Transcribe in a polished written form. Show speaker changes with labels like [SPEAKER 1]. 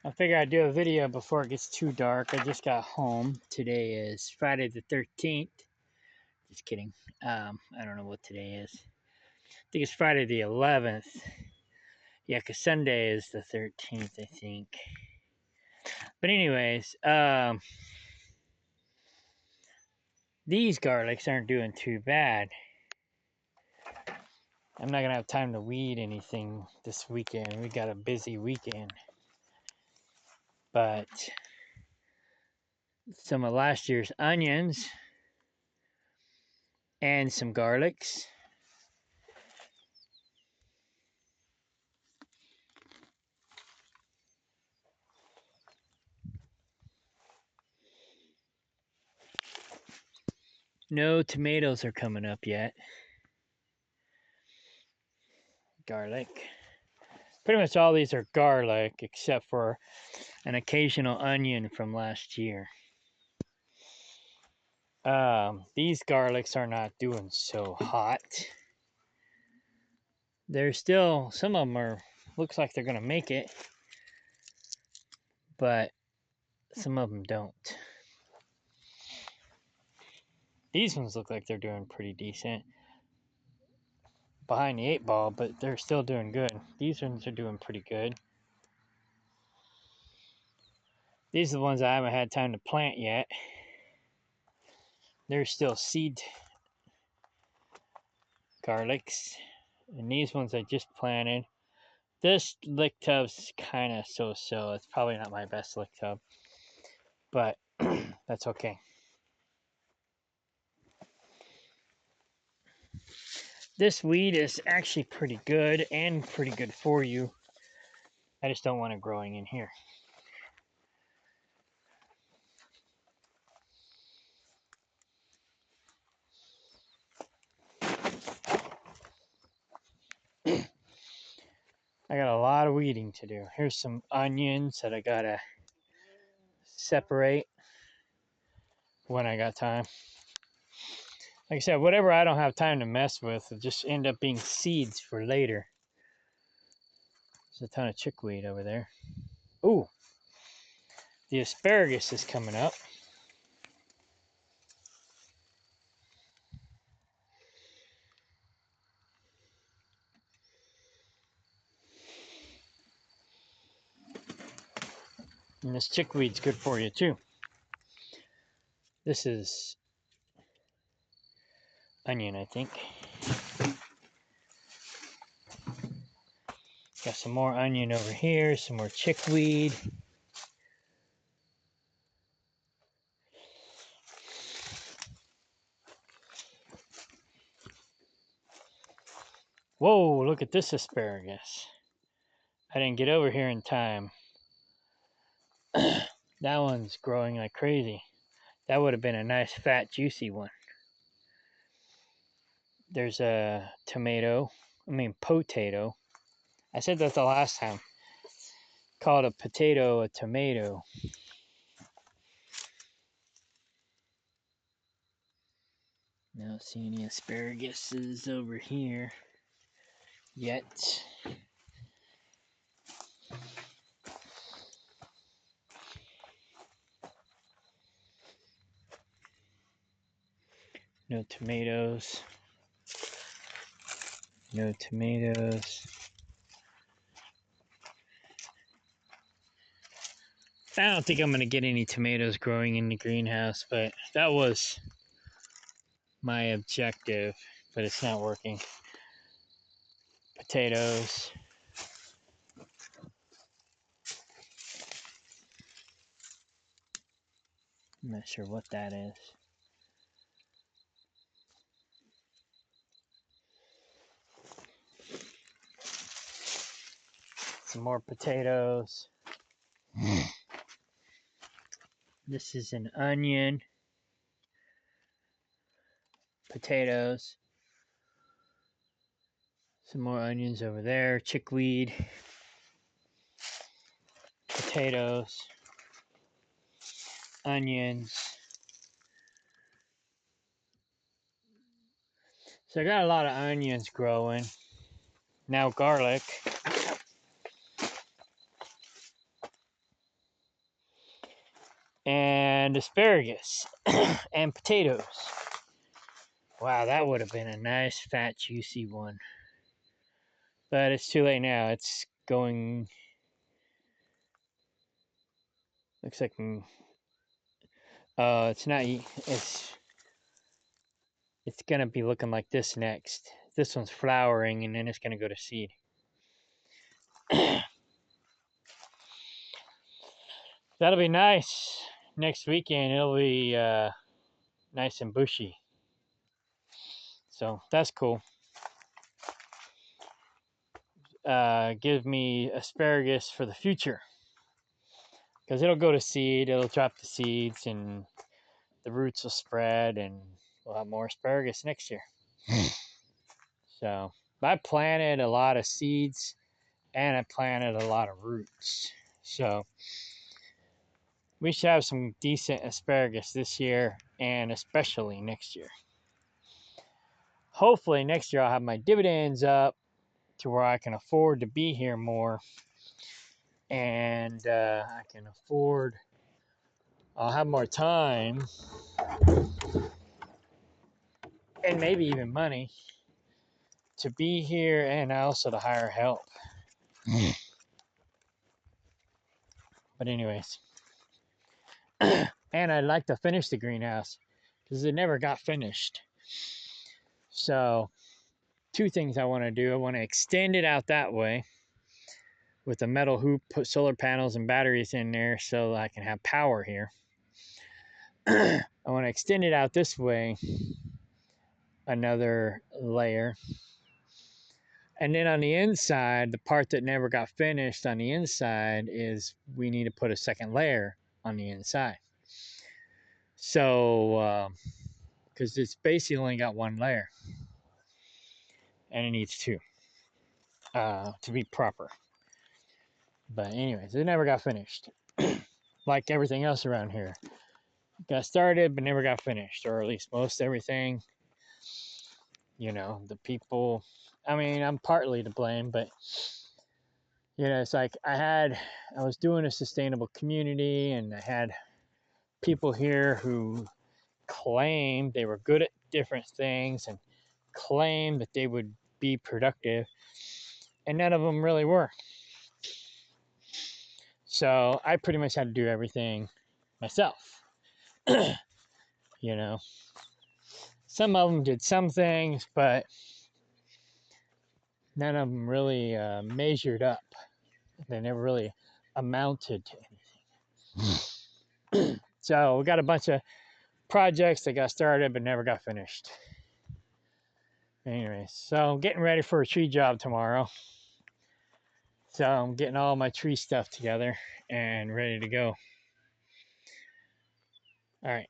[SPEAKER 1] I figure I'd do a video before it gets too dark. I just got home. Today is Friday the 13th. Just kidding. I don't know what today is. I think it's Friday the 11th. Yeah, because Sunday is the 13th, I think. But anyways, these garlics aren't doing too bad. I'm not going to have time to weed anything this weekend. We got a busy weekend. But some of last year's onions and some garlics. No tomatoes are coming up yet. Garlic. Pretty much all these are garlic except for an occasional onion from last year. These garlics are not doing so hot. They're still, some of them are, looks like they're going to make it, but some of them don't. These ones look like they're doing pretty decent. Behind the 8 ball, but they're still doing good. These ones are doing pretty good. These are the ones I haven't had time to plant yet. They're still seed garlics. And these ones I just planted. This lick tub's kind of so-so. It's probably not my best lick tub, but that's okay. This weed is actually pretty good and pretty good for you. I just don't want it growing in here. I got a lot of weeding to do. Here's some onions that I gotta separate when I got time. Like I said, whatever I don't have time to mess with will just end up being seeds for later. There's a ton of chickweed over there. Ooh, the asparagus is coming up. And this chickweed's good for you too. This is onion, I think. Got some more onion over here, some more chickweed. Whoa, look at this asparagus. I didn't get over here in time. That one's growing like crazy. That would have been a nice, fat, juicy one. There's a potato. I said that the last time. Called a potato a tomato. I don't see any asparaguses over here yet. No tomatoes. No tomatoes. I don't think I'm going to get any tomatoes growing in the greenhouse, but that was my objective, but it's not working. Potatoes. I'm not sure what that is. Some more potatoes. This is an onion. Potatoes. Some more onions over there. Chickweed. Potatoes. Onions. So I got a lot of onions growing. Now garlic. and asparagus and potatoes. Wow, that would have been a nice, fat, juicy one. But it's too late now. It's going. Looks like. It's not. It's gonna be looking like this next. This one's flowering, and then it's gonna go to seed. That'll be nice. Next weekend, it'll be nice and bushy. So that's cool. Give me asparagus for the future because it'll go to seed. It'll drop the seeds, and the roots will spread, and we'll have more asparagus next year. So I planted a lot of seeds, and I planted a lot of roots. So we should have some decent asparagus this year, and especially next year. Hopefully next year I'll have my dividends up to where I can afford to be here more, and I can afford. I'll have more time and maybe even money to be here, and also to hire help. But anyways, and I'd like to finish the greenhouse because it never got finished. So two things I want to do. I want to extend it out that way with a metal hoop, put solar panels and batteries in there so I can have power here. I want to extend it out this way, another layer. And then on the inside, the part that never got finished on the inside is we need to put a second layer on the inside. So, because it's basically only got one layer, and it needs two to be proper. But anyways, it never got finished. Like everything else around here. Got started, but never got finished, or at least most everything. You know, the people, I mean, I'm partly to blame, but, you know, it's like I was doing a sustainable community, and I had people here who claimed they were good at different things and claimed that they would be productive, and none of them really were. So I pretty much had to do everything myself. You know, some of them did some things, but none of them really measured up. They never really amounted to anything. So we got a bunch of projects that got started but never got finished. Anyways, so I'm getting ready for a tree job tomorrow. So I'm getting all my tree stuff together and ready to go. All right.